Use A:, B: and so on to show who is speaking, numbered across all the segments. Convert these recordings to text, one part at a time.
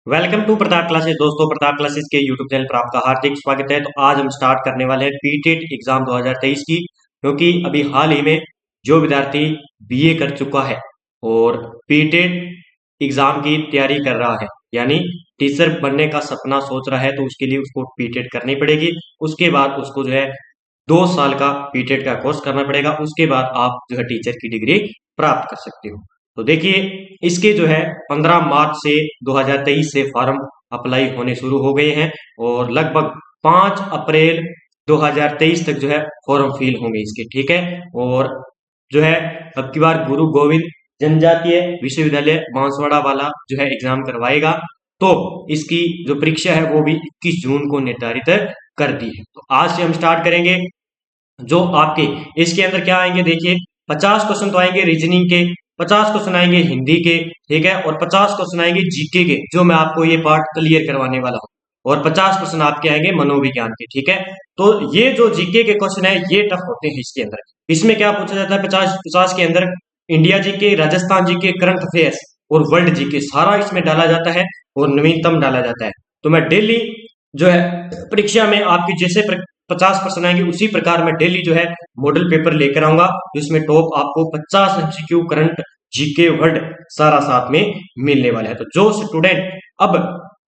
A: Welcome to Pratap classes. दोस्तों, Pratap classes के YouTube channel पर आपका हार्दिक स्वागत है। तो आज हम स्टार्ट करने वाले हैं पीटेट एग्जाम 2023 की, क्योंकि अभी हाल ही में जो विद्यार्थी बीए कर चुका है और पीटेट एग्जाम की तैयारी कर रहा है, यानी टीचर बनने का सपना सोच रहा है, तो उसके लिए उसको पीटेट करनी पड़ेगी। उसके बाद उसको जो है 2 साल का पीटेट का कोर्स करना पड़ेगा। उसके बाद आप जो है टीचर की डिग्री प्राप्त कर सकते हो। तो देखिए, इसके जो है 15 मार्च से 2023 से फॉर्म अप्लाई होने शुरू हो गए हैं और लगभग 5 अप्रैल 2023 तक जो है फॉर्म फिल होंगे इसके, ठीक है। और जो है अब की बार गुरु गोविंद जनजातीय विश्वविद्यालय बांसवाड़ा वाला जो है एग्जाम करवाएगा। तो इसकी जो परीक्षा है वो भी 21 जून को निर्धारित कर दी है। तो आज से हम स्टार्ट करेंगे। जो आपके इसके अंदर क्या आएंगे, देखिए 50 क्वेश्चन तो आएंगे रीजनिंग के, 50 क्वेश्चन आएंगे हिंदी के, ठीक है, और 50 क्वेश्चन आएंगे जीके के, जो मैं आपको ये पार्ट क्लियर करवाने वाला हूँ। और 50 क्वेश्चन आपके आएंगे मनोविज्ञान के, ठीक है। तो ये जो जीके के क्वेश्चन है ये टफ होते हैं इसके अंदर। इसमें क्या पूछा जाता है, 50 50 के अंदर India GK, Rajasthan GK, current affairs और वर्ल्ड जीके सारा इसमें डाला जाता है और नवीनतम डाला जाता है। तो मैं डेली जो है परीक्षा में आपकी जैसे 50% आएंगे उसी प्रकार मैं डेली जो है मॉडल पेपर लेकर आऊंगा, जिसमें टॉप आपको 50 एमसीक्यू, करंट, जीके, वर्ल्ड सारा साथ में मिलने वाला है। तो जो स्टूडेंट अब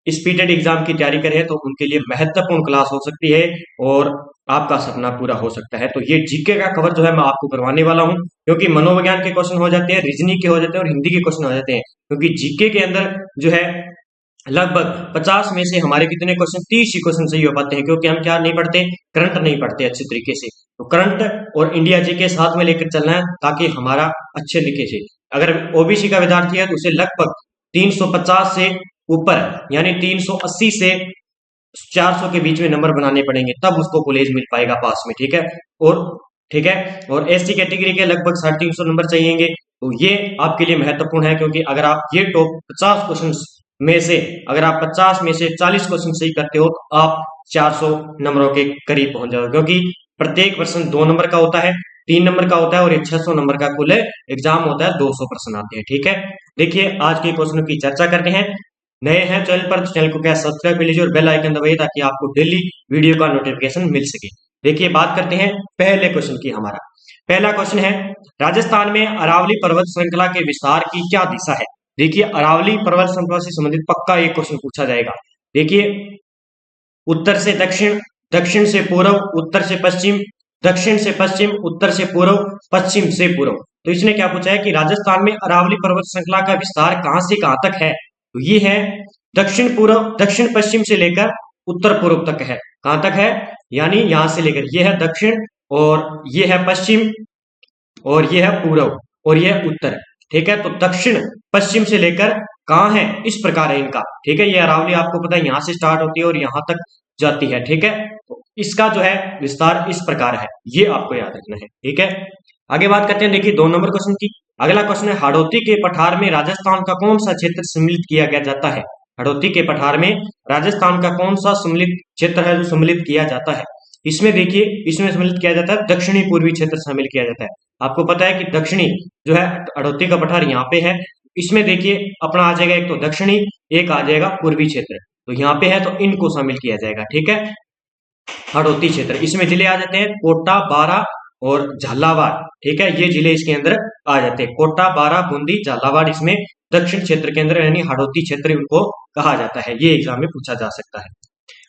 A: इस पीटेट एग्जाम की तैयारी करे तो उनके लिए महत्वपूर्ण क्लास हो सकती है और आपका सपना पूरा हो सकता है। तो ये जीके का कवर जो है मैं आपको करवाने वाला हूं, क्योंकि मनोविज्ञान के क्वेश्चन हो जाते हैं, रीजनिंग के हो जाते हैं और हिंदी के क्वेश्चन हो जाते हैं। क्योंकि जीके के अंदर जो है लगभग 50 में से हमारे कितने क्वेश्चन, 30 ही क्वेश्चन सही हो पाते हैं, क्योंकि हम क्या नहीं पढ़ते, करंट नहीं पढ़ते अच्छे तरीके से। तो करंट और इंडिया जी के साथ में लेकर चलना है ताकि हमारा अच्छे लिखे से। अगर ओबीसी का विद्यार्थी है तो उसे लगभग 350 से ऊपर, यानी 380 से 400 के बीच में नंबर बनाने पड़ेंगे, तब उसको कॉलेज मिल पाएगा पास में, ठीक है। और ठीक है, और एसटी कैटेगरी के लगभग 350 नंबर चाहिएंगे। तो ये आपके लिए महत्वपूर्ण है, क्योंकि अगर आप ये टॉप 50 क्वेश्चन में से, अगर आप 50 में से 40 क्वेश्चन सही करते हो तो आप 400 नंबरों के करीब पहुंच जाओगे, क्योंकि प्रत्येक प्रश्न 2 नंबर का होता है, 3 नंबर का होता है और ये 600 नंबर का कुल एग्जाम होता है, 200 प्रश्न आते हैं, ठीक है। देखिए आज के क्वेश्चन की चर्चा करते हैं। नए हैं चैनल पर तो चैनल को क्या सब्सक्राइब कर लीजिए और बेल आइकन दबाइए ताकि आपको डेली वीडियो का नोटिफिकेशन मिल सके। देखिए बात करते हैं पहले क्वेश्चन की। हमारा पहला क्वेश्चन है, राजस्थान में अरावली पर्वत श्रृंखला के विस्तार की क्या दिशा है। देखिए अरावली पर्वत श्रृंखला से संबंधित पक्का एक क्वेश्चन पूछा जाएगा। देखिए उत्तर से दक्षिण, दक्षिण से पूर्व, उत्तर से पश्चिम, दक्षिण से पश्चिम, उत्तर से पूर्व, पश्चिम से पूर्व। तो इसने क्या पूछा है कि राजस्थान में अरावली पर्वत श्रृंखला का विस्तार कहां से कहां तक है। तो ये है दक्षिण पूर्व, दक्षिण पश्चिम से लेकर उत्तर पूर्व तक है। कहां तक है, यानी यहां से लेकर ये है दक्षिण और ये है पश्चिम और ये है पूर्व और ये है उत्तर, ठीक है। तो दक्षिण पश्चिम से लेकर कहां है, इस प्रकार है इनका, ठीक है। ये अरावली आपको पता है यहां से स्टार्ट होती है और यहां तक जाती है, ठीक है। तो इसका जो है विस्तार इस प्रकार है, ये आपको याद रखना है, ठीक है। आगे बात करते हैं, देखिए 2 नंबर क्वेश्चन की। अगला क्वेश्चन है, हाड़ौती के पठार में राजस्थान का कौन सा क्षेत्र सम्मिलित किया गया जाता है। हाड़ौती के पठार में राजस्थान का कौन सा सम्मिलित क्षेत्र है जो सम्मिलित किया जाता है। इसमें देखिए, इसमें सम्मिलित किया जाता है दक्षिणी पूर्वी क्षेत्र शामिल किया जाता है। आपको पता है कि दक्षिणी जो है हाड़ौती का पठार यहाँ पे है। इसमें देखिए अपना आ जाएगा एक तो दक्षिणी, एक आ जाएगा पूर्वी क्षेत्र। तो यहाँ पे है तो इनको शामिल किया जाएगा, ठीक है। हाड़ौती क्षेत्र, इसमें जिले आ जाते हैं कोटा, बारा और झालावाड़, ठीक है। ये जिले इसके अंदर आ जाते हैं, कोटा, बारा, बूंदी, झालावाड़ इसमें दक्षिण क्षेत्र के अंदर, यानी हाड़ौती क्षेत्र उनको कहा जाता है। ये एग्जाम में पूछा जा सकता है।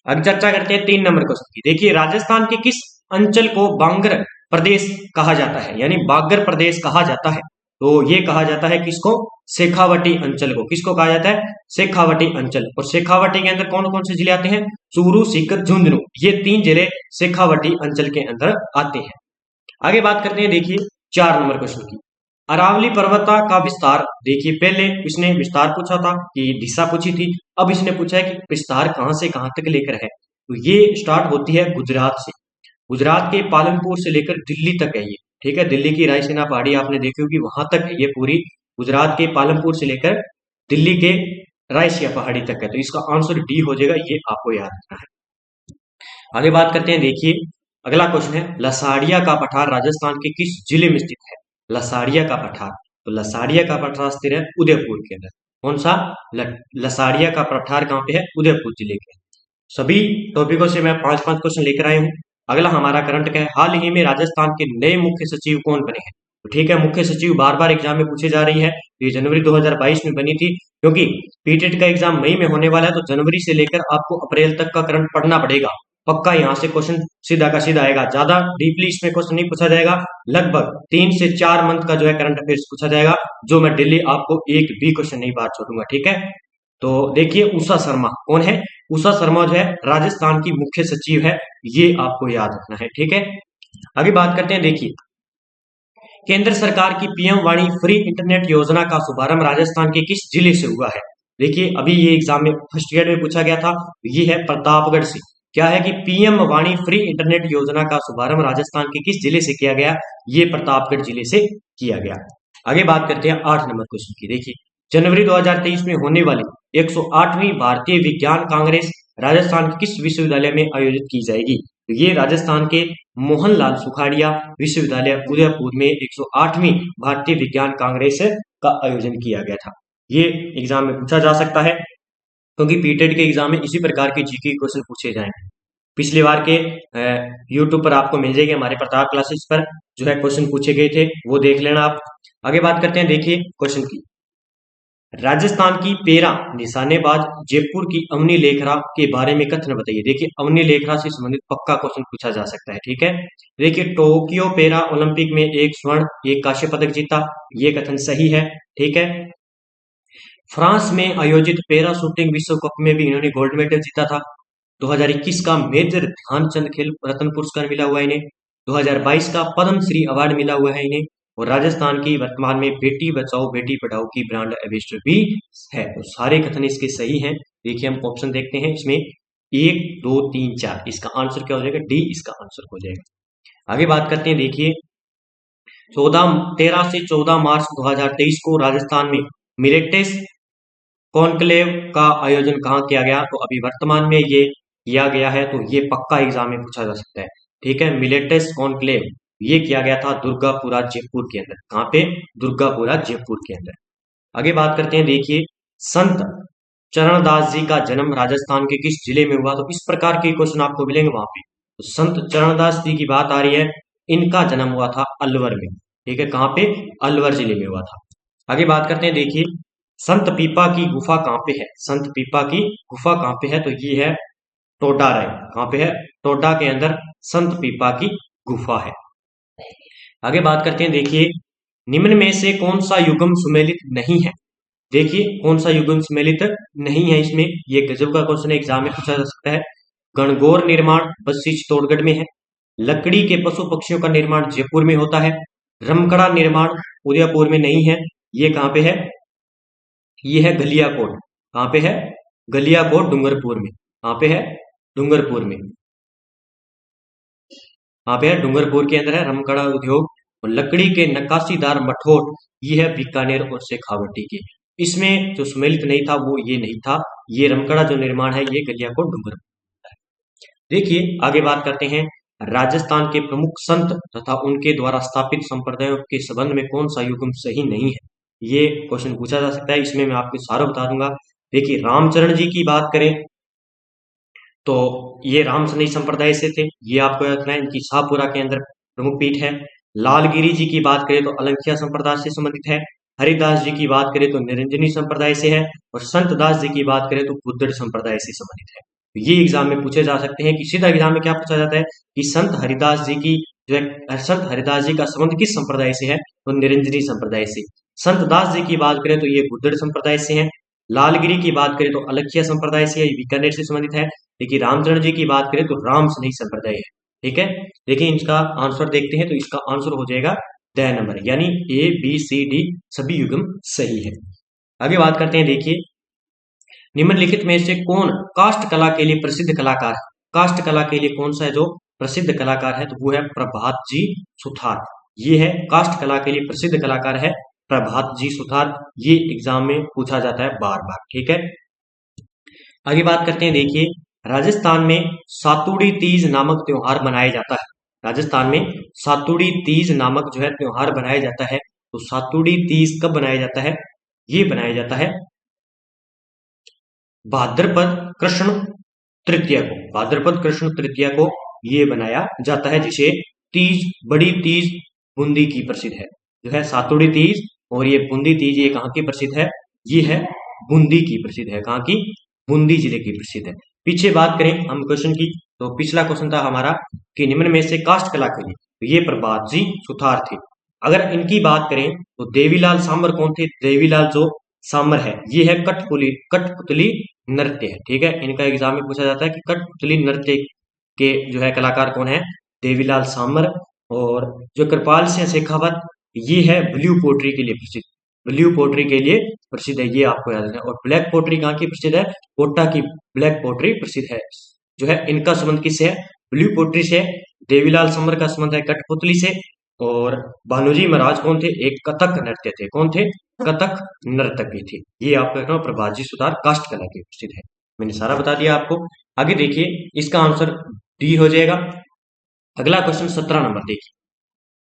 A: अब चर्चा करते हैं 3 नंबर क्वेश्चन की। देखिए राजस्थान के किस अंचल को बांगर प्रदेश कहा जाता है, यानी बागर प्रदेश कहा जाता है। तो ये कहा जाता है किसको, शेखावटी अंचल को। किसको कहा जाता है, शेखावटी अंचल। और शेखावटी के अंदर कौन कौन से जिले आते हैं, चूरू, सीकर, झुंझुनू, ये 3 जिले शेखावटी अंचल के अंदर आते हैं। आगे बात करते हैं, देखिए 4 नंबर क्वेश्चन की। अरावली पर्वता का विस्तार, देखिए पहले इसने विस्तार पूछा था कि दिशा पूछी थी, अब इसने पूछा है कि विस्तार कहां से कहां तक लेकर है। तो ये स्टार्ट होती है गुजरात से, गुजरात के पालनपुर से लेकर दिल्ली तक है ये, ठीक है। दिल्ली की रायसीना पहाड़ी आपने देखी होगी, वहां तक है ये पूरी, गुजरात के पालनपुर से लेकर दिल्ली के रायसीना पहाड़ी तक है। तो इसका आंसर डी हो जाएगा, ये आपको याद रखना है। आगे बात करते हैं, देखिए अगला क्वेश्चन है, लसाड़िया का पठार राजस्थान के किस जिले में स्थित है। लसाड़िया का पठार, तो लसाड़िया का पठार स्थित है उदयपुर के अंदर। कौन सा? लसाड़िया का पठार कहाँ पे है? उदयपुर जिले के। सभी टॉपिकों से मैं 5-5 क्वेश्चन लेकर आया हूँ। अगला हमारा करंट का है, हाल ही में राजस्थान के नए मुख्य सचिव कौन बने हैं? तो ठीक है, मुख्य सचिव बार बार एग्जाम में पूछे जा रही है। ये जनवरी 2022 में बनी थी, क्योंकि पीटेट का एग्जाम मई में होने वाला है, तो जनवरी से लेकर आपको अप्रैल तक का करंट पढ़ना पड़ेगा। पक्का यहाँ से क्वेश्चन सीधा का सीधा आएगा, ज्यादा डीपली इसमें क्वेश्चन नहीं पूछा जाएगा। लगभग 3 से 4 मंथ का जो है करंट अफेयर्स पूछा जाएगा, जो मैं डेली आपको एक भी क्वेश्चन नहीं बात छोड़ूंगा। ठीक है, तो देखिए उषा शर्मा कौन है? उषा शर्मा जो है राजस्थान की मुख्य सचिव है, ये आपको याद रखना है। ठीक है, आगे बात करते हैं। देखिए, केंद्र सरकार की पीएम वाणी फ्री इंटरनेट योजना का शुभारंभ राजस्थान के किस जिले से हुआ है? देखिए, अभी ये एग्जाम में फर्स्ट ईयर में पूछा गया था, ये है प्रतापगढ़ से। क्या है कि पीएम वाणी फ्री इंटरनेट योजना का शुभारंभ राजस्थान के किस जिले से किया गया? ये प्रतापगढ़ जिले से किया गया। आगे बात करते हैं 8 नंबर क्वेश्चन की। देखिए, जनवरी 2023 में होने वाली 108वीं भारतीय विज्ञान कांग्रेस राजस्थान के किस विश्वविद्यालय में आयोजित की जाएगी? तो ये राजस्थान के मोहनलाल सुखाड़िया विश्वविद्यालय उदयपुर में 108वीं भारतीय विज्ञान कांग्रेस का आयोजन किया गया था। ये एग्जाम में पूछा जा सकता है, क्योंकि पीटेट के एग्जाम में इसी प्रकार के जीके क्वेश्चन पूछे जाएंगे। पिछली बार के यूट्यूब पर आपको मिल जाएगी, हमारे प्रताप क्लासेस पर जो है क्वेश्चन पूछे गए थे, वो देख लेना आप। आगे बात करते हैं। देखिए क्वेश्चन की, राजस्थान की पेरा निशानेबाज जयपुर की अवनी लेखरा के बारे में कथन बताइए। देखिए, अवनी लेखरा से संबंधित पक्का क्वेश्चन पूछा जा सकता है। ठीक है, देखिए, टोक्यो पेरा ओलंपिक में 1 स्वर्ण 1 कांस्य पदक जीता, ये कथन सही है। ठीक है, फ्रांस में आयोजित पैरा शूटिंग विश्व कप में भी इन्होंने गोल्ड मेडल जीता था। 2021 का मेजर ध्यानचंद खेल रत्न पुरस्कार मिला हुआ है इन्हें। 2022 का पद्म श्री अवार्ड मिला हुआ है इन्हें, और राजस्थान की वर्तमान में बेटी बचाओ बेटी पढ़ाओ की ब्रांड एम्बेसडर भी है। तो सारे कथन इसके सही हैं। देखिए, हम ऑप्शन देखते हैं, इसमें 1 2 3 4, इसका आंसर क्या हो जाएगा? डी इसका आंसर हो जाएगा। आगे बात करते हैं। देखिए, 13 से 14 मार्च 2023 को राजस्थान में मिलेटेस कॉन्क्लेव का आयोजन कहाँ किया गया? तो अभी वर्तमान में ये किया गया है, तो ये पक्का एग्जाम में पूछा जा सकता है। ठीक है, मिलेटस कॉन्क्लेव ये किया गया था दुर्गापुरा जयपुर के अंदर। कहाँ पे? दुर्गापुरा जयपुर के अंदर। आगे बात करते हैं। देखिए, संत चरणदास जी का जन्म राजस्थान के किस जिले में हुआ? तो इस प्रकार के क्वेश्चन आपको मिलेंगे वहां पे। तो संत चरणदास जी की बात आ रही है, इनका जन्म हुआ था अलवर में। ठीक है, कहाँ पे? अलवर जिले में हुआ था। आगे बात करते हैं। देखिए, संत पीपा की गुफा कहाँ पे है? संत पीपा की गुफा कहाँ पे है? तो ये है टोडा राय। कहाँ पे है? टोडा के अंदर संत पीपा की गुफा है। आगे बात करते हैं। देखिए, निम्न में से कौन सा युग्म सुमेलित नहीं है? देखिए, कौन सा युग्म सुमेलित नहीं है इसमें? ये गजब का क्वेश्चन एग्जाम में पूछा जा सकता है। गणगौर निर्माण बस्सी चित्तौड़गढ़ में है। लकड़ी के पशु पक्षियों का निर्माण जयपुर में होता है। रमकड़ा निर्माण उदयपुर में नहीं है। ये कहाँ पे है? ये है गलियाकोट। कहाँ पे है? गलियाकोट डूंगरपुर में। कहाँ पे है? डूंगरपुर में। कहाँ पे है? डूंगरपुर के अंदर है रमकड़ा उद्योग। और लकड़ी के नक्काशीदार मठोट ये है बीकानेर और शेखावटी के। इसमें जो सुमेलित नहीं था वो ये नहीं था। ये रमकड़ा जो निर्माण है ये गलियाकोट डूंगरपुर। देखिए, आगे बात करते हैं। राजस्थान के प्रमुख संत तथा उनके द्वारा स्थापित संप्रदायों के संबंध में कौन सा युग्म सही नहीं है? ये क्वेश्चन पूछा जा सकता है। इसमें मैं आपको सारा बता दूंगा। देखिए, रामचरण जी की बात करें तो ये रामसनी संप्रदाय से थे, ये आपको याद रखना है। इनकी शाहपुरा के अंदर प्रमुख पीठ है। लालगिरी जी की बात करें तो अलंकिया संप्रदाय से संबंधित है। हरिदास जी की बात करें तो निरंजनी संप्रदाय से है। और संत दास जी की बात करें तो बुद्धड़ संप्रदाय से संबंधित है। ये एग्जाम में पूछे जा सकते हैं कि सीधा एग्जाम में क्या पूछा जाता है कि संत हरिदास जी की जो है, संत हरिदास जी का संबंध किस संप्रदाय से है? तो निरंजनी संप्रदाय से। संत दास जी की बात करें तो ये बुद्धड़ संप्रदाय से है। लालगिरी की बात करें तो अलखिया संप्रदाय से है, बीकानेर से संबंधित है। देखिए, रामचरण जी की बात करें तो राम स्नेही संप्रदाय है। ठीक है, देखिए इसका आंसर देखते हैं, तो इसका आंसर हो जाएगा द नंबर, यानी ए बी सी डी सभी युग्म सही है। आगे बात करते हैं। देखिए, निम्नलिखित में से कौन काष्ठ कला के लिए प्रसिद्ध कलाकार है? काष्ठ कला के लिए कौन सा है जो प्रसिद्ध कलाकार है? तो वो है प्रभात जी सुथार। ये है काष्ठ कला के लिए प्रसिद्ध कलाकार है प्रभात जी सुथार। ये एग्जाम में पूछा जाता है बार बार। ठीक है, आगे बात करते हैं। देखिए, राजस्थान में सातुड़ी तीज नामक त्योहार मनाया जाता है। राजस्थान में सातुड़ी तीज नामक जो है त्योहार बनाया जाता है। तो सातुड़ी तीज कब बनाया जाता है? ये बनाया जाता है भाद्रपद कृष्ण तृतीया को, भाद्रपद कृष्ण तृतीया को ये बनाया जाता है, जिसे तीज, बड़ी तीज बूंदी की प्रसिद्ध है, जो है सातुड़ी तीज और ये बूंदी तीज, ये कहाँ की प्रसिद्ध है, ये है बूंदी की प्रसिद्ध है, कहाँ की, बूंदी जिले की प्रसिद्ध है। पीछे बात करें हम क्वेश्चन की, तो पिछला क्वेश्चन था हमारा कि निम्न में से काष्ठ कला के लिए, तो ये प्रभात जी सुथार थे। अगर इनकी बात करें तो देवीलाल सामर कौन थे, देवीलाल जो सामर है ये है कठपुतली नृत्य है, ठीक है, इनका एग्जाम में पूछा जाता है कि कठपुतली नृत्य के जो है कलाकार कौन है, देवीलाल सामर। और जो कृपाल सिंह शेखावत, ये है ब्लू पोट्री के लिए प्रसिद्ध, ब्लू पोट्री के लिए प्रसिद्ध है, ये आपको याद रखना है। और ब्लैक पोट्री कहाँ की प्रसिद्ध है, कोटा की ब्लैक पोट्री प्रसिद्ध है, जो है इनका संबंध किससे है, ब्लू पोट्री से। देवीलाल समर का संबंध है कठपुतली से। और भानुजी महाराज कौन थे, एक कथक नृत्य थे, कौन थे, कथक नर्तकी थे। ये आपको देखना, प्रभात जी सुतार काष्ठ कला के प्रसिद्ध है, मैंने सारा बता दिया आपको। आगे देखिए, इसका आंसर डी हो जाएगा। अगला क्वेश्चन 17 नंबर देखिए,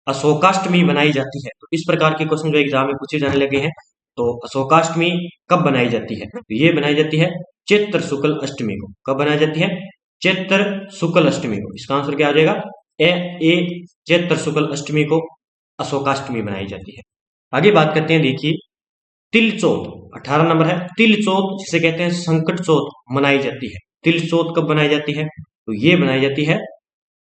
A: अशोकाष्टमी बनाई जाती है, तो इस प्रकार के क्वेश्चन जो एग्जाम में पूछे जाने लगे हैं। तो अशोकाष्टमी कब बनाई जाती है, तो ये बनाई जाती है चैत्र शुक्ल अष्टमी को। कब बनाई जाती है, चैत्र शुक्ल अष्टमी को। इसका आंसर क्या आ जाएगा, ए चैत्र शुक्ल अष्टमी को अशोकाष्टमी बनाई जाती है। आगे बात करते हैं, देखिए तिल चौथ 18 नंबर है। तिल चौथ जिसे कहते हैं संकट चौथ मनाई जाती है। तिल चौथ कब बनाई जाती है, तो ये बनाई जाती है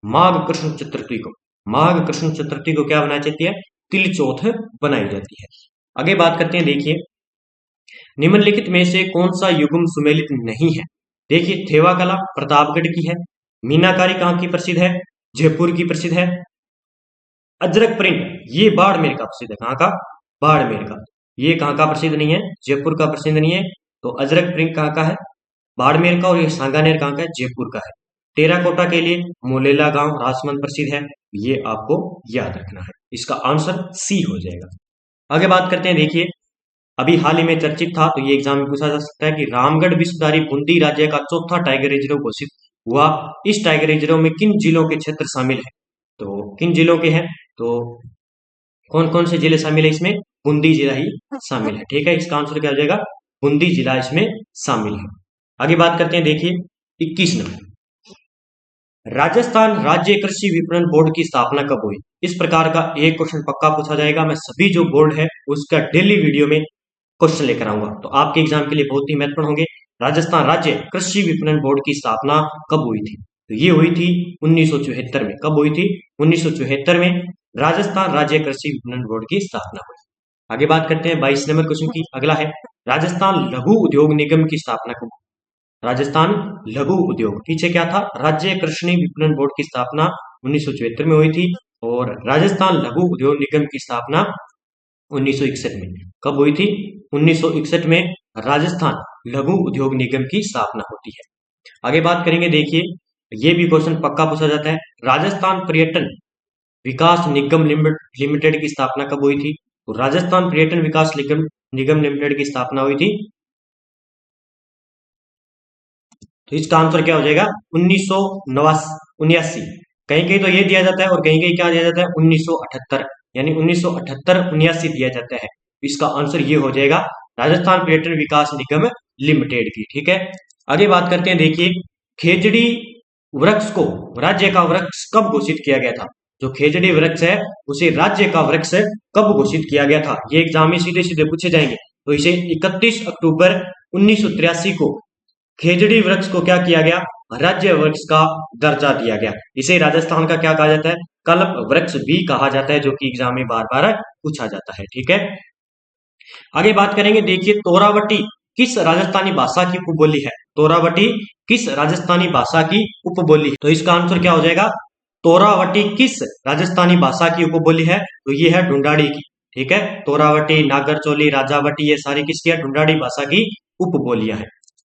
A: माघ कृष्ण चतुर्थी को। माघ कृष्ण चतुर्थी को क्या बनाई जाती है, तिल चौथ बनाई जाती है। आगे बात करते हैं, देखिए निम्नलिखित में से कौन सा युग्म सुमेलित नहीं है। देखिए थेवा कला प्रतापगढ़ की है, मीनाकारी कहाँ की प्रसिद्ध है, जयपुर की प्रसिद्ध है। अजरक प्रिंट ये बाड़मेर का प्रसिद्ध है, कहाँ का, बाड़मेर का। ये कहाँ का प्रसिद्ध नहीं है, जयपुर का प्रसिद्ध नहीं है। तो अजरक प्रिंट कहाँ का है, बाड़मेर का। और ये सांगानेर कहाँ का है, जयपुर का है। टेराकोटा के लिए मोलेला गांव राजसमंद प्रसिद्ध है, ये आपको याद रखना है। इसका आंसर सी हो जाएगा। आगे बात करते हैं, देखिए अभी हाल ही में चर्चित था, तो ये एग्जाम में पूछा जा सकता है कि रामगढ़ विश्वधारी बूंदी राज्य का चौथा टाइगर रिजर्व घोषित हुआ। इस टाइगर रिजर्व में किन जिलों के क्षेत्र शामिल है, तो किन जिलों के हैं, तो कौन कौन से जिले शामिल है इसमें, बूंदी जिला ही शामिल है, ठीक है। इसका आंसर क्या हो जाएगा, बूंदी जिला इसमें शामिल है। आगे बात करते हैं, देखिए 21 नंबर, राजस्थान राज्य कृषि विपणन बोर्ड की स्थापना कब हुई। इस प्रकार का एक क्वेश्चन पक्का पूछा जाएगा। मैं सभी जो बोर्ड है उसका डेली वीडियो में क्वेश्चन लेकर आऊंगा, तो आपके एग्जाम के लिए बहुत ही महत्वपूर्ण होंगे। राजस्थान राज्य कृषि विपणन बोर्ड की स्थापना कब हुई थी, तो ये हुई थी 1974 में। कब हुई थी, 1974 में राजस्थान राज्य कृषि विपणन बोर्ड की स्थापना हुई। आगे बात करते हैं 22 नंबर क्वेश्चन की। अगला है राजस्थान लघु उद्योग निगम की स्थापना कब, राजस्थान लघु उद्योग, पीछे क्या था, राज्य कृषि विपणन बोर्ड की स्थापना 1974 में हुई थी। और राजस्थान लघु उद्योग निगम की स्थापना 1961 में। कब हुई थी, 1961 में राजस्थान लघु उद्योग निगम की स्थापना होती है। आगे बात करेंगे, देखिए ये भी क्वेश्चन पक्का पूछा जाता है, राजस्थान पर्यटन विकास निगम लिमिटेड की स्थापना कब हुई थी, तो राजस्थान पर्यटन विकास निगम लिमिटेड की स्थापना हुई थी, तो इसका आंसर क्या हो जाएगा, 1979। कहीं कहीं तो ये दिया जाता है और कहीं कहीं क्या दिया जाता है, 1978, यानी 1978-79 दिया जाता है। इसका आंसर ये हो जाएगा राजस्थान पर्यटन विकास निगम लिमिटेड की, ठीक है। आगे बात करते हैं, देखिए खेजड़ी वृक्ष को राज्य का वृक्ष कब घोषित किया गया था। जो खेजड़ी वृक्ष है उसे राज्य का वृक्ष कब घोषित किया गया था, ये एग्जाम में सीधे सीधे पूछे जाएंगे। तो इसे 31 अक्टूबर 1983 को खेजड़ी वृक्ष को क्या किया गया, राज्य वृक्ष का दर्जा दिया गया। इसे राजस्थान का क्या कहा जाता है, कल्प वृक्ष भी कहा जाता है, जो कि एग्जाम में बार बार पूछा जाता है, ठीक है। आगे बात करेंगे, देखिए तोरावटी किस राजस्थानी भाषा की उपबोली है, तोरावटी किस राजस्थानी भाषा की उपबोली है, तो इसका आंसर क्या हो जाएगा, तोरावटी किस राजस्थानी भाषा की उपबोली है, तो ये है ढूंढाड़ी की, ठीक है। तोरावटी, नागरचौली, राजावटी, ये सारी किसकी है, ढूंढाड़ी भाषा की उपबोलियां हैं।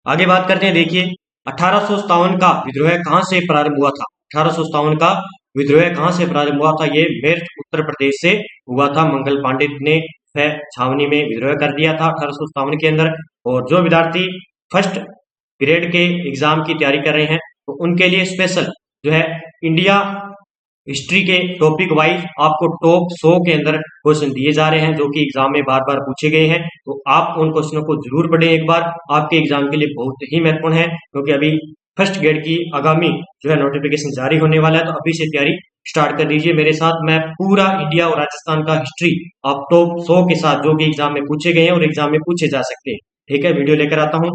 A: आगे बात करते हैं, देखिए 1857 का विद्रोह कहां से प्रारंभ हुआ था। 1857 का विद्रोह कहां से प्रारंभ हुआ था, ये मेरठ उत्तर प्रदेश से हुआ था। मंगल पांडित ने छावनी में विद्रोह कर दिया था 1857 के अंदर। और जो विद्यार्थी फर्स्ट ग्रेड के एग्जाम की तैयारी कर रहे हैं तो उनके लिए स्पेशल जो है इंडिया हिस्ट्री के टॉपिक वाइज आपको टॉप 100 के अंदर क्वेश्चन दिए जा रहे हैं जो कि एग्जाम में बार बार पूछे गए हैं। तो आप उन क्वेश्चनों को जरूर पढ़ें एक बार, आपके एग्जाम के लिए बहुत ही महत्वपूर्ण है, क्योंकि अभी फर्स्ट ग्रेड की आगामी जो है नोटिफिकेशन जारी होने वाला है। तो अभी से तैयारी स्टार्ट कर दीजिए मेरे साथ। मैं पूरा इंडिया और राजस्थान का हिस्ट्री आप टॉप 100 के साथ जो कि एग्जाम में पूछे गए हैं और एग्जाम में पूछे जा सकते हैं, ठीक है, वीडियो लेकर आता हूं,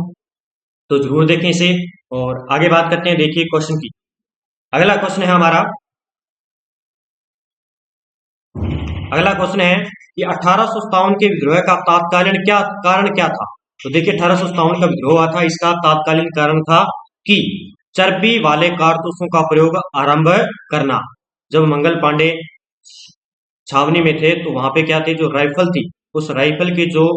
A: तो जरूर देखें इसे। और आगे बात करते हैं, देखिए क्वेश्चन की। अगला क्वेश्चन है हमारा, अगला क्वेश्चन है कि 1857 के विद्रोह का तात्कालीन कारण क्या था। तो देखिए 1857 का विद्रोह हुआ था, इसका तात्कालीन कारण था कि चर्बी वाले कारतूसों का प्रयोग आरंभ करना। जब मंगल पांडे छावनी में थे तो वहां पे क्या थे, जो राइफल थी, उस राइफल के जो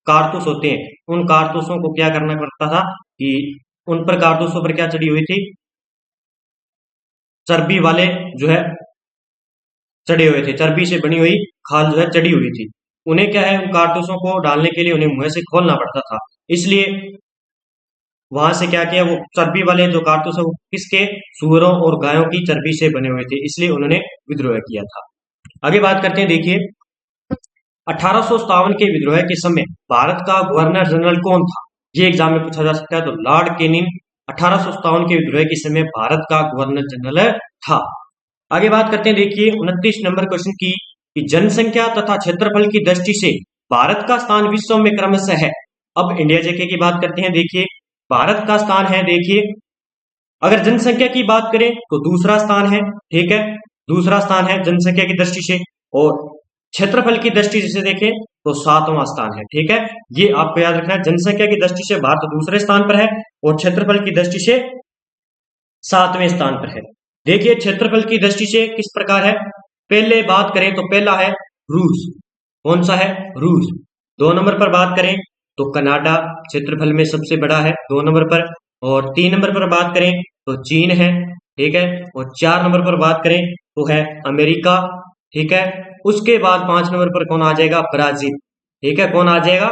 A: कारतूस होते हैं, उन कारतूसों को क्या करना पड़ता था कि उन पर कारतूसों पर क्या चढ़ी हुई थी, चर्बी वाले जो है चढ़े हुए थे, चर्बी से बनी हुई खाल जो है चढ़ी हुई थी। उन्हें क्या है, उन कारतूसों को डालने के लिए उन्हें मुंह से खोलना पड़ता था, इसलिए वहां से क्या किया, वो चर्बी वाले जो कारतूस है वो किसके, सूअरों और गायों की चर्बी से बने हुए थे, इसलिए उन्होंने विद्रोह किया था। आगे बात करते हैं, देखिए 1857 के विद्रोह के समय भारत का गवर्नर जनरल कौन था, ये एग्जाम में पूछा जा सकता है। तो लॉर्ड केनिंग 1857 के विद्रोह के समय भारत का गवर्नर जनरल था। आगे बात करते हैं, देखिए 29 नंबर क्वेश्चन की, कि जनसंख्या तथा क्षेत्रफल की दृष्टि से भारत का स्थान विश्व में क्रमशः है। अब इंडिया जेके की बात करते हैं, देखिए भारत का स्थान है, देखिए अगर जनसंख्या की बात करें तो दूसरा स्थान है, ठीक है, दूसरा स्थान है जनसंख्या की दृष्टि से, और क्षेत्रफल की दृष्टि से देखें तो 7वां स्थान है, ठीक है। ये आपको याद रखना है, जनसंख्या की दृष्टि से भारत दूसरे स्थान पर है और क्षेत्रफल की दृष्टि से 7वें स्थान पर है। देखिए क्षेत्रफल की दृष्टि से किस प्रकार है, पहले बात करें तो पहला है रूस, कौन सा है, रूस। 2 नंबर पर बात करें तो कनाडा क्षेत्रफल में सबसे बड़ा है 2 नंबर पर, और 3 नंबर पर बात करें तो चीन है, ठीक है, और 4 नंबर पर बात करें तो है अमेरिका, ठीक है। उसके बाद 5 नंबर पर कौन आ जाएगा, ब्राजील, ठीक है, कौन आ जाएगा,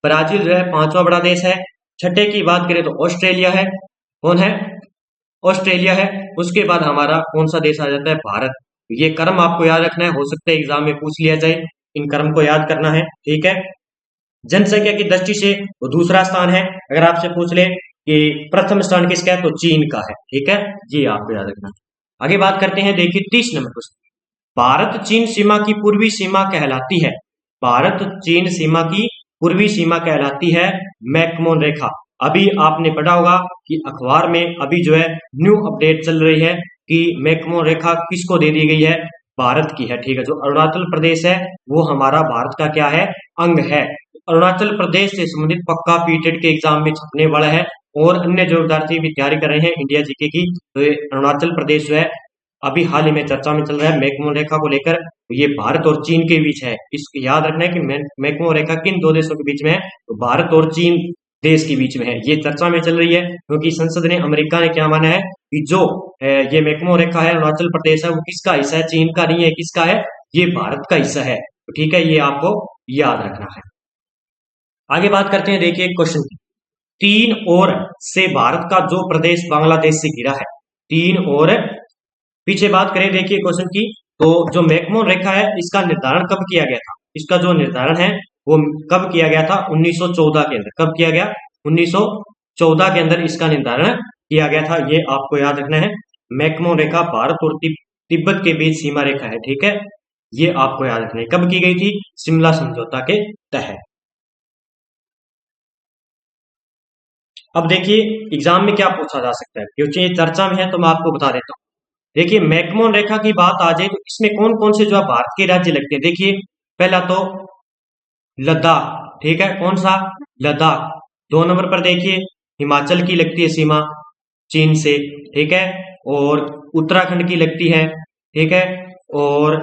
A: ब्राजील जो है 5वां बड़ा देश है। छठे की बात करें तो ऑस्ट्रेलिया है, कौन है, ऑस्ट्रेलिया है। उसके बाद हमारा कौन सा देश आ जाता है, भारत। ये क्रम आपको याद रखना है, हो सकता है एग्जाम में पूछ लिया जाए, इन क्रम को याद करना है, ठीक है। जनसंख्या की दृष्टि से वो दूसरा स्थान है, अगर आपसे पूछ ले कि प्रथम स्थान किसका है तो चीन का है, ठीक है, ये आपको याद रखना। आगे बात करते हैं, देखिए 30 नंबर क्वेश्चन, भारत चीन सीमा की पूर्वी सीमा कहलाती है, भारत चीन सीमा की पूर्वी सीमा कहलाती है मैकमोहन रेखा। अभी आपने पढ़ा होगा कि अखबार में अभी जो है न्यू अपडेट चल रही है कि मैकमोहन रेखा किसको दे दी गई है, भारत की है, ठीक है। जो अरुणाचल प्रदेश है वो हमारा भारत का क्या है, अंग है। अरुणाचल प्रदेश से संबंधित पक्का पीटेड के एग्जाम में छपने वाला है, और अन्य जो विद्यार्थी भी तैयारी कर रहे हैं इंडिया जीके की, तो ये अरुणाचल प्रदेश जो है अभी हाल ही में चर्चा में चल रहा है मैकमोहन रेखा को लेकर। ये भारत और चीन के बीच है, इसको याद रखना है कि मैकमोहन रेखा किन 2 देशों के बीच में है, तो भारत और चीन देश के बीच में है। ये चर्चा में चल रही है क्योंकि संसद ने, अमेरिका ने क्या माना है कि जो ये मैकमोहन रेखा है, अरुणाचल प्रदेश है, वो किसका हिस्सा है, चीन का नहीं है, किसका है, ये भारत का हिस्सा है, तो ठीक है, ये आपको याद रखना है। आगे बात करते हैं, देखिए क्वेश्चन की, 3 ओर से भारत का जो प्रदेश बांग्लादेश से घिरा है, 3 ओर, पीछे बात करें देखिए क्वेश्चन की, तो जो मैकमोहन रेखा है इसका निर्धारण कब किया गया था, इसका जो निर्धारण है वो कब किया गया था, 1914 के अंदर। कब किया गया, 1914 के अंदर इसका निर्धारण किया गया था, ये आपको याद रखना है। मैकमोहन रेखा भारत और तिब्बत के बीच सीमा रेखा है, ठीक है, ये आपको याद रखना है। कब की गई थी, शिमला समझौता के तहत। अब देखिए एग्जाम में क्या पूछा जा सकता है, क्योंकि ये चर्चा में है तो मैं आपको बता देता हूँ। देखिए मैकमोहन रेखा की बात आ जाए तो इसमें कौन कौन से जो है भारत के राज्य लगते हैं, देखिए पहला तो लद्दाख, ठीक है, कौन सा, लद्दाख। 2 नंबर पर देखिए हिमाचल की लगती है सीमा चीन से, ठीक है, और उत्तराखंड की लगती है, ठीक है, और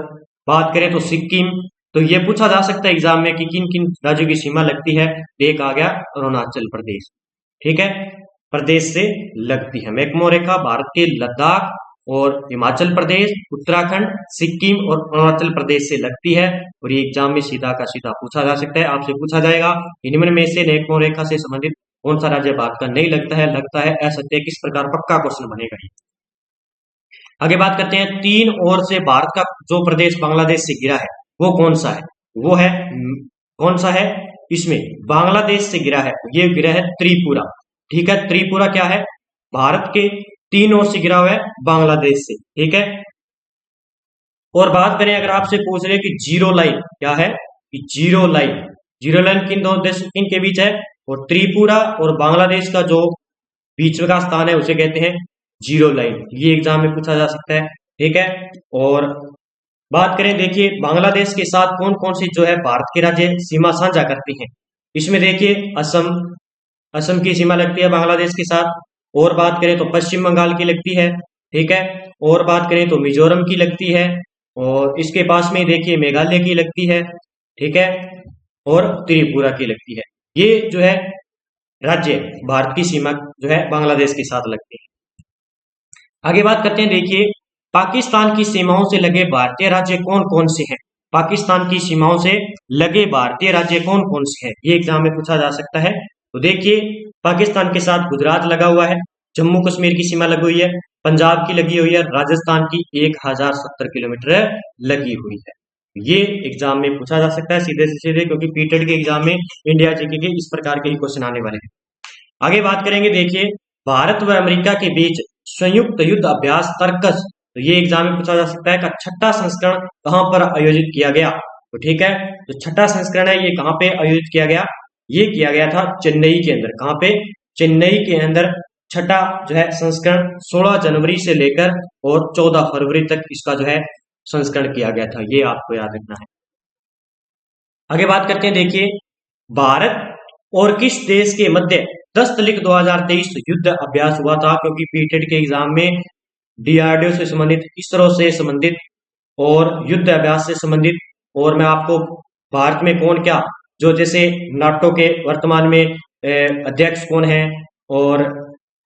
A: बात करें तो सिक्किम। तो ये पूछा जा सकता है एग्जाम में कि किन किन राज्यों की सीमा लगती है, एक आ गया अरुणाचल प्रदेश, ठीक है, प्रदेश से लगती है। मैकमोहन रेखा भारत के लद्दाख और हिमाचल प्रदेश, उत्तराखंड, सिक्किम और अरुणाचल प्रदेश से लगती है, और ये एग्जाम में सीधा का सीधा पूछा जा सकता है, आपसे पूछा जाएगा इनमें में से मैकमोहन रेखा से संबंधित कौन सा राज्य भारत का नहीं लगता है, ऐसा किस प्रकार पक्का क्वेश्चन बनेगा। आगे बात करते हैं, तीन ओर से भारत का जो प्रदेश बांग्लादेश से घिरा है वो कौन सा है? वो है कौन सा है? इसमें बांग्लादेश से घिरा है, ये घिरा है त्रिपुरा। ठीक है, त्रिपुरा क्या है? भारत के तीन ओर से घिरा हुआ है बांग्लादेश से। ठीक है, और बात करें अगर आपसे पूछ रहे कि जीरो लाइन क्या है, कि जीरो लाइन, जीरो लाइन किन दो देश किन के बीच है? और त्रिपुरा और बांग्लादेश का जो बीच का स्थान है उसे कहते हैं जीरो लाइन। ये एग्जाम में पूछा जा सकता है। ठीक है, और बात करें, देखिए बांग्लादेश के साथ कौन कौन से जो है भारत के राज्य सीमा साझा करते हैं। इसमें देखिए असम, असम की सीमा लगती है बांग्लादेश के साथ। और बात करें तो पश्चिम बंगाल की लगती है। ठीक है, और बात करें तो मिजोरम की लगती है, और इसके पास में देखिए मेघालय की लगती है। ठीक है, और त्रिपुरा की लगती है। ये जो है राज्य भारत की सीमा जो है बांग्लादेश के साथ लगती है। आगे बात करते हैं, देखिए पाकिस्तान की सीमाओं से लगे भारतीय राज्य कौन कौन से हैं? पाकिस्तान की सीमाओं से लगे भारतीय राज्य कौन कौन से हैं? ये एग्जाम में पूछा जा सकता है। तो देखिए पाकिस्तान के साथ गुजरात लगा हुआ है, जम्मू कश्मीर की सीमा लगी हुई है, पंजाब की लगी हुई है, राजस्थान की 1070 किलोमीटर लगी हुई है। ये एग्जाम में पूछा जा सकता है सीधे से सीधे, क्योंकि पीटेड के एग्जाम में इंडिया जीके के इस प्रकार के ही क्वेश्चन आने वाले हैं। आगे बात करेंगे, देखिए भारत व अमेरिका के बीच संयुक्त युद्ध अभ्यास तर्कस, तो ये एग्जाम में पूछा जा सकता है का छठा संस्करण कहां पर आयोजित किया गया? तो ठीक है, जो छठा संस्करण है ये कहां पे आयोजित किया गया? ये किया गया था चेन्नई के अंदर। कहां पे? चेन्नई के अंदर छठा जो है संस्करण 16 जनवरी से लेकर और 14 फरवरी तक इसका जो है संस्करण किया गया था। ये आपको याद रखना है। आगे बात करते हैं, देखिए भारत और किस देश के मध्य 10 तारीख 2023 युद्ध अभ्यास हुआ था? क्योंकि पीटेड के एग्जाम में डीआरडीओ से संबंधित, इसरो से संबंधित और युद्ध अभ्यास से संबंधित, और मैं आपको भारत में कौन क्या, जो जैसे नाटो के वर्तमान में अध्यक्ष कौन है, और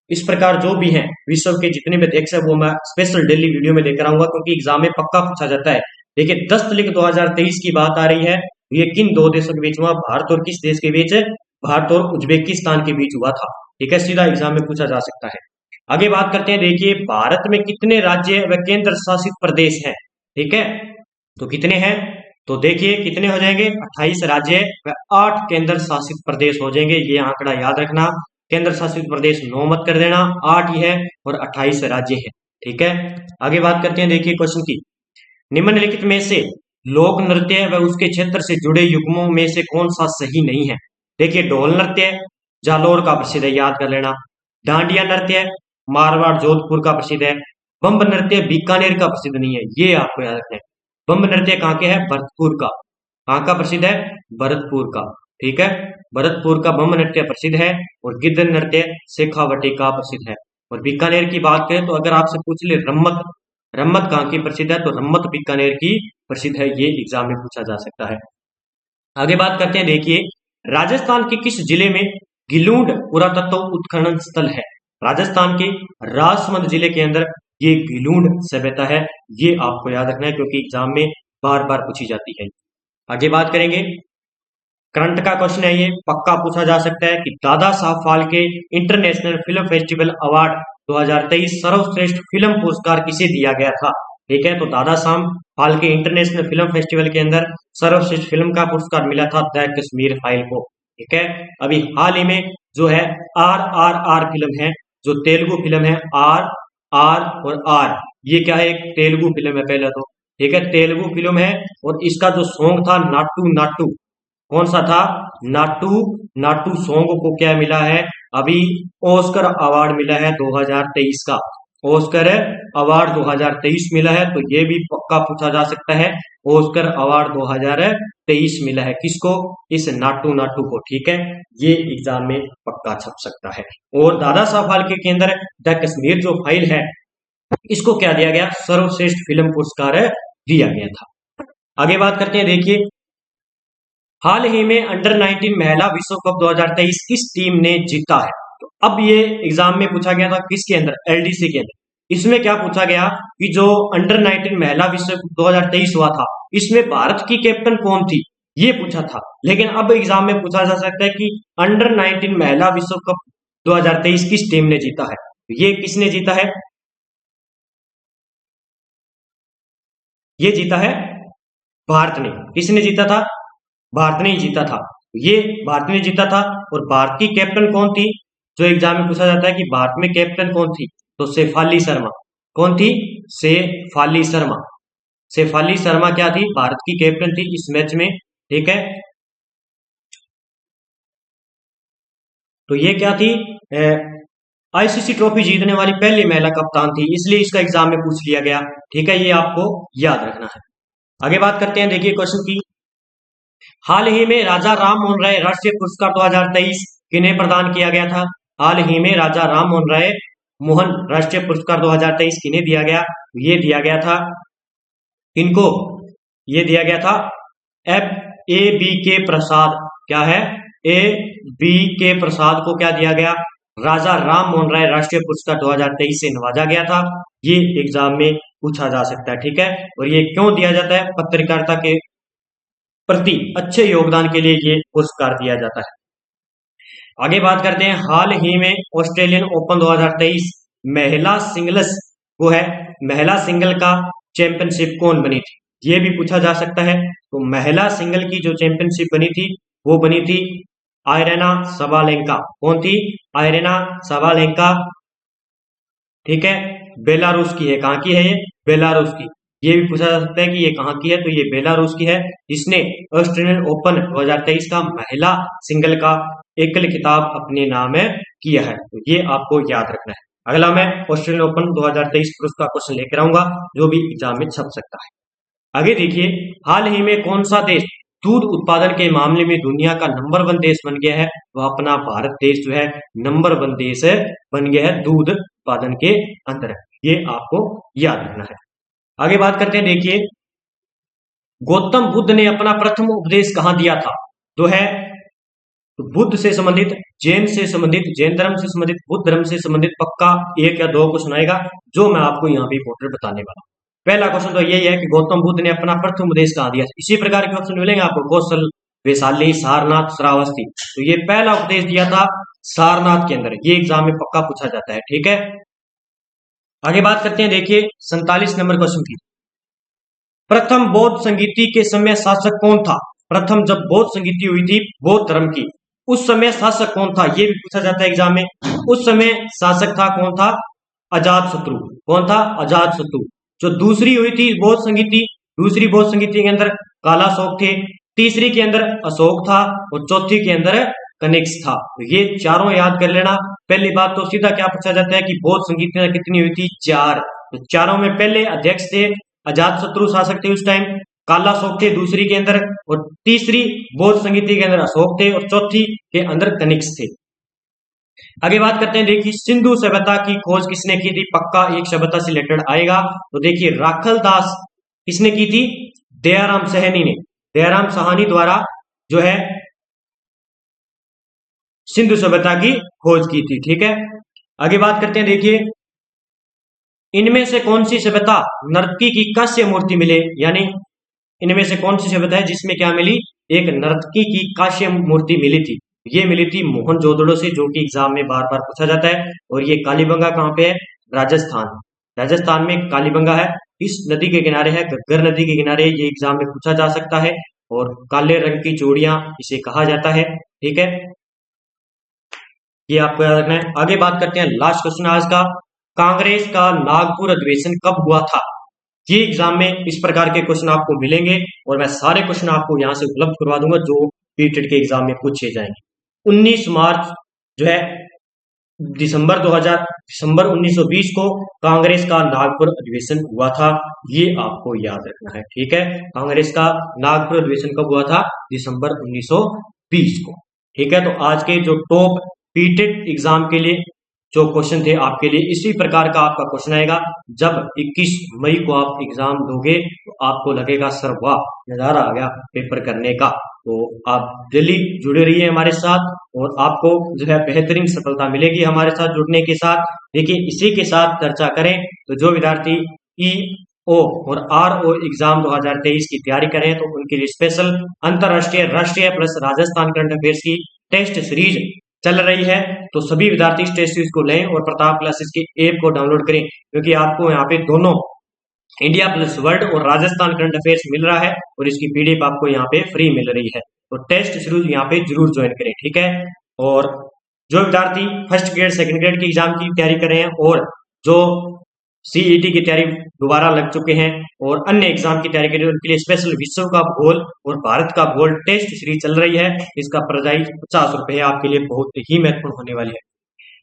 A: इस प्रकार जो भी हैं विश्व के जितने भी अध्यक्ष है वो मैं स्पेशल डेली वीडियो में लेकर आऊंगा, क्योंकि एग्जाम में पक्का पूछा जाता है। देखिए 10 तारीख 2023 की बात आ रही है, ये किन दो देशों के बीच हुआ? भारत और किस देश के बीच? भारत और उज्बेकिस्तान के बीच हुआ था। ठीक है, सीधा एग्जाम में पूछा जा सकता है। आगे बात करते हैं, देखिए भारत में कितने राज्य व केंद्र शासित प्रदेश हैं? ठीक है, तो कितने हैं? तो देखिए कितने हो जाएंगे? 28 राज्य व 8 केंद्र शासित प्रदेश हो जाएंगे। ये आंकड़ा याद रखना, केंद्र शासित प्रदेश 9 मत कर देना, 8 ही है और 28 राज्य है। ठीक है, आगे बात करते हैं, देखिए क्वेश्चन की, निम्नलिखित में से लोक नृत्य व उसके क्षेत्र से जुड़े युग्मों में से कौन सा सही नहीं है? देखिए ढोल नृत्य जालोर का प्रसिद्ध है, याद कर लेना। डांडिया नृत्य मारवाड़ जोधपुर का प्रसिद्ध है। बम्ब नृत्य बीकानेर का प्रसिद्ध नहीं है, ये आपको याद रखना है। बम्ब नृत्य कहाँ के है? भरतपुर का। कहाँ का प्रसिद्ध है? भरतपुर का। ठीक है, भरतपुर का बम्ब नृत्य प्रसिद्ध है, और गिद्ध नृत्य शेखावटी का प्रसिद्ध है। और बीकानेर की बात करें तो अगर आपसे पूछ ले रम्मत, रम्मत कहाँ की प्रसिद्ध है? तो रम्मत बीकानेर की प्रसिद्ध है। ये एग्जाम में पूछा जा सकता है। आगे बात करते हैं, देखिए राजस्थान के किस जिले में गिलूड पुरातत्व उत्खनन स्थल है? राजस्थान के राजसमंद जिले के अंदर ये गिलूड सभ्यता है। ये आपको याद रखना है, क्योंकि एग्जाम में बार बार पूछी जाती है। आगे बात करेंगे, करंट का क्वेश्चन है, ये पक्का पूछा जा सकता है कि Dada Saheb Phalke international film festival award 2023 सर्वश्रेष्ठ फिल्म पुरस्कार किसे दिया गया था? ठीक है, तो Dada Saheb Phalke international film festival के अंदर सर्वश्रेष्ठ फिल्म का पुरस्कार मिला था द कश्मीर फाइल को। ठीक है, अभी हाल ही में जो है RRR फिल्म है, जो तेलुगु फिल्म है, आर आर और आर, ये क्या है? एक तेलुगु फिल्म है पहले तो। ठीक है, तेलुगु फिल्म है, और इसका जो सॉन्ग था नाटू नाटू, कौन सा था? नाटू नाटू सॉन्ग को क्या मिला है? अभी ऑस्कर अवार्ड मिला है 2023 का। ऑस्कर अवार्ड 2023 मिला है, तो ये भी पक्का पूछा जा सकता है। ऑस्कर अवार्ड 2023 मिला है किसको? इस नाटू नाटू को। ठीक है, ये एग्जाम में पक्का छप सकता है। और दादा साहब फाल्के के अंदर द कश्मीर जो फाइल है, इसको क्या दिया गया? सर्वश्रेष्ठ फिल्म पुरस्कार दिया गया था। आगे बात करते हैं, देखिए हाल ही में अंडर 19 महिला विश्व कप 2023 किस टीम ने जीता है? तो अब ये एग्जाम में पूछा गया था किसके अंदर? एलडीसी के अंदर। इसमें क्या पूछा गया कि जो अंडर 19 महिला विश्व कप 2023 हुआ था, इसमें भारत की कैप्टन कौन थी? ये पूछा था। लेकिन अब एग्जाम में पूछा जा सकता है कि अंडर 19 महिला विश्व कप 2023 किस टीम ने जीता है? ये किसने जीता है? ये जीता है भारत ने। किसने जीता था? भारत ने ही जीता था। ये भारत ने जीता था। और भारत की कैप्टन कौन थी? जो एग्जाम में पूछा जाता है कि भारत में कैप्टन कौन थी, तो शेफाली शर्मा। कौन थी? शेफाली शर्मा। शेफाली शर्मा क्या थी? भारत की कैप्टन थी इस मैच में। ठीक है, तो ये क्या थी? आईसीसी ट्रॉफी जीतने वाली पहली महिला कप्तान थी, इसलिए इसका एग्जाम में पूछ लिया गया। ठीक है, ये आपको याद रखना है। आगे बात करते हैं, देखिए क्वेश्चन की। हाल ही में राजा राम मोहन राय राष्ट्रीय पुरस्कार 2023 किन्हें प्रदान किया गया था? हाल ही में राजा राम मोहन राय मोहन राष्ट्रीय पुरस्कार 2023 किन्हें दिया गया? ये दिया गया था इनको, ये दिया गया था A B K प्रसाद। क्या है? A B K प्रसाद को क्या दिया गया? राजा राम मोहन राय राष्ट्रीय पुरस्कार 2023 से नवाजा गया था। ये एग्जाम में पूछा जा सकता है। ठीक है, और ये क्यों दिया जाता है? पत्रकारिता के प्रति अच्छे योगदान के लिए ये पुरस्कार दिया जाता है। आगे बात करते हैं, हाल ही में ऑस्ट्रेलियन ओपन 2023 महिला सिंगल्स वो है, महिला सिंगल का चैंपियनशिप कौन बनी थी? ये भी पूछा जा सकता है। तो महिला सिंगल की जो चैंपियनशिप बनी थी वो बनी थी आयरेना सबालेंका। कौन थी? आयरेना सबालेंका। ठीक है, बेलारूस की है। कहाँ की है ये? बेलारूस की। ये भी पूछा जा सकता है कि ये कहाँ की है, तो ये बेलारूस की है, जिसने ऑस्ट्रेलियन ओपन 2023 का महिला सिंगल का एकल खिताब अपने नाम किया है। तो ये आपको याद रखना है। अगला मैं ऑस्ट्रेलियन ओपन 2023 पुरुष का क्वेश्चन लेकर आऊंगा, जो भी एग्जाम में छप सकता है। आगे देखिए, हाल ही में कौन सा देश दूध उत्पादन के मामले में दुनिया का नंबर 1 देश बन गया है? वह अपना भारत देश जो है नंबर 1 देश बन गया है दूध उत्पादन के अंदर। ये आपको याद रखना है। आगे बात करते हैं, देखिए गौतम बुद्ध ने अपना प्रथम उपदेश कहां दिया था? जो है बुद्ध से संबंधित, जैन से संबंधित, जैन धर्म से संबंधित, बुद्ध धर्म से संबंधित पक्का 1 या 2 क्वेश्चन आएगा, जो मैं आपको यहाँ पे इंपोर्टेंट बताने वाला हूँ। पहला क्वेश्चन तो यही है कि गौतम बुद्ध ने अपना प्रथम उपदेश कहां दिया। इसी प्रकार के ऑप्शन मिलेंगे आपको, कौशल, वैशाली, सारनाथ, श्रावस्ती। तो ये पहला उपदेश दिया था सारनाथ के अंदर। ये एग्जाम में पक्का पूछा जाता है। ठीक है, आगे बात करते हैं, देखिए 47 नंबर क्वेश्चन की। प्रथम बौद्ध संगीति के समय शासक कौन था? प्रथम जब बौद्ध संगीति हुई थी बौद्ध धर्म की, उस समय शासक कौन था? ये भी पूछा जाता है एग्जाम में। उस समय शासक था कौन था? अजात शत्रु। कौन था? अजात शत्रु। जो दूसरी हुई थी बौद्ध संगीति, दूसरी बौद्ध संगीति के अंदर कालाशोक थे, तीसरी के अंदर अशोक था, और चौथी के अंदर कनिष्क था। तो ये चारों याद कर लेना। पहली बात तो सीधा क्या पूछा जाता है कि बौद्ध संगीतियां कितनी हुई थी? 4। तो चारों में पहले अध्यक्ष थे, अजात शत्रु शासक थे उस टाइम, कालाशोक थे दूसरी के अंदर, और तीसरी बौद्ध संगीति के अंदर अशोक थे, और चौथी के अंदर कनिष्क थे। आगे बात करते हैं, देखिए सिंधु सभ्यता की खोज किसने की थी? पक्का एक सभ्यता से रिलेटेड आएगा। तो देखिए राखल दास किसने की थी? दयाराम साहनी ने। दयाराम साहनी द्वारा जो है सिंधु सभ्यता की खोज की थी। ठीक है, आगे बात करते हैं, देखिए इनमें से कौन सी सभ्यता नर्तकी की कांस्य मूर्ति मिले? यानी इनमें से कौन सी सभ्यता है जिसमें क्या मिली? एक नर्तकी की कांस्य मूर्ति मिली थी। ये मिली थी मोहनजोदड़ो से, जो कि एग्जाम में बार बार पूछा जाता है। और ये कालीबंगा कहाँ पे है? राजस्थान। राजस्थान में कालीबंगा है, इस नदी के किनारे है, घग्गर नदी के किनारे। ये एग्जाम में पूछा जा सकता है। और काले रंग की चूड़ियां इसे कहा जाता है। ठीक है, ये आपको याद रखना है। आगे बात करते हैं, लास्ट क्वेश्चन आज का, कांग्रेस का नागपुर अधिवेशन कब हुआ था? ये एग्जाम में इस प्रकार के क्वेश्चन आपको मिलेंगे, और मैं सारे क्वेश्चन आपको यहाँ से उपलब्ध करवा दूंगा जो पीटेट के एग्जाम में पूछे जाएंगे। 19 मार्च जो है दिसंबर 1920 को कांग्रेस का नागपुर अधिवेशन हुआ था। ये आपको याद रखना है। ठीक है, कांग्रेस का नागपुर अधिवेशन कब हुआ था? दिसंबर 1920 को। ठीक है, तो आज के जो टॉप पीटेट एग्जाम के लिए जो क्वेश्चन थे आपके लिए इसी प्रकार का आपका क्वेश्चन आएगा। जब 21 मई को आप एग्जाम दोगे तो आपको लगेगा सर वाह, नजारा आ गया पेपर करने का। तो आप डेली जुड़े रहिए हमारे साथ, और आपको जो है बेहतरीन सफलता मिलेगी हमारे साथ जुड़ने के साथ। देखिए इसी के साथ चर्चा करें तो जो विद्यार्थी EO और RO एग्जाम 2023 की तैयारी करें तो उनके लिए स्पेशल अंतरराष्ट्रीय, राष्ट्रीय प्लस राजस्थान करंट अफेयर्स की टेस्ट सीरीज चल रही है। तो सभी विद्यार्थी इस टेस्ट सीरीज को लें और प्रताप क्लासेस की ऐप को डाउनलोड करें, क्योंकि आपको यहाँ पे दोनों इंडिया प्लस वर्ल्ड और राजस्थान करंट अफेयर्स मिल रहा है और इसकी पीडीएफ आपको यहाँ पे फ्री मिल रही है। तो टेस्ट शुरू यहाँ पे जरूर ज्वाइन करें, ठीक है। और जो विद्यार्थी फर्स्ट ग्रेड सेकंड ग्रेड की एग्जाम की तैयारी कर रहे हैं और जो सीईटी की तैयारी दोबारा लग चुके हैं और अन्य एग्जाम की तैयारी कर रहे हैं, उनके लिए स्पेशल विश्व का भूगोल और भारत का भूगोल टेस्ट सीरीज चल रही है। इसका प्राइस 50 रुपए है, आपके लिए बहुत ही महत्वपूर्ण होने वाली है।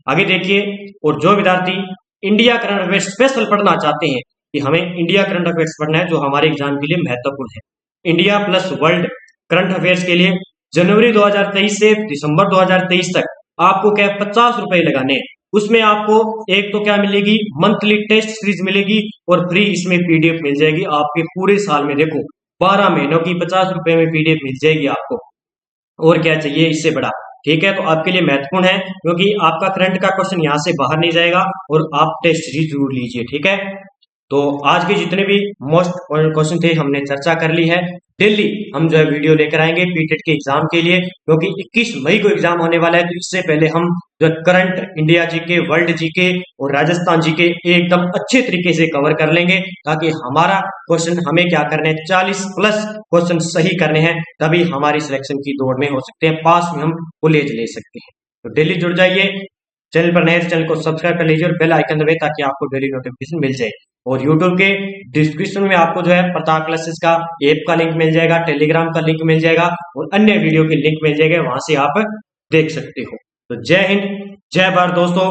A: आगे देखिए, और जो विद्यार्थी इंडिया करंट अफेयर्स स्पेशल पढ़ना चाहते हैं कि हमें इंडिया करंट अफेयर्स पढ़ना है जो हमारे एग्जाम के लिए महत्वपूर्ण है, India plus world current affairs के लिए जनवरी 2023 से दिसंबर 2023 तक आपको क्या 50 रुपए लगाने हैं। उसमें आपको एक तो क्या मिलेगी, मंथली टेस्ट सीरीज मिलेगी और फ्री इसमें पीडीएफ मिल जाएगी आपके पूरे साल में। देखो 12 महीनों की 50 रुपए में पीडीएफ मिल जाएगी आपको, और क्या चाहिए इससे बड़ा, ठीक है। तो आपके लिए महत्वपूर्ण है क्योंकि आपका करंट का क्वेश्चन यहाँ से बाहर नहीं जाएगा और आप टेस्ट सीरीज जरूर लीजिए, ठीक है। तो आज के जितने भी मोस्ट क्वेश्चन थे हमने चर्चा कर ली है। डेली हम जो है वीडियो लेकर आएंगे पीटेट के एग्जाम के लिए, क्योंकि 21 मई को एग्जाम होने वाला है। तो इससे पहले हम जो current India GK, world GK और राजस्थान जीके एकदम अच्छे तरीके से कवर कर लेंगे, ताकि हमारा क्वेश्चन हमें क्या करने हैं, 40 प्लस क्वेश्चन सही करने हैं, तभी हमारी सिलेक्शन की दौड़ में हो सकते हैं, पास में हम कॉलेज ले सकते हैं। तो डेली जुड़ जाइए, चैनल पर नए चैनल को सब्सक्राइब कर लीजिए और बेल आइकन दबाइए ताकि आपको डेली नोटिफिकेशन मिल जाए। और यूट्यूब के डिस्क्रिप्शन में आपको जो है प्रताप क्लासेस का ऐप का लिंक मिल जाएगा, टेलीग्राम का लिंक मिल जाएगा और अन्य वीडियो के लिंक मिल जाएगा, वहां से आप देख सकते हो। तो जय हिंद, जय भारत दोस्तों।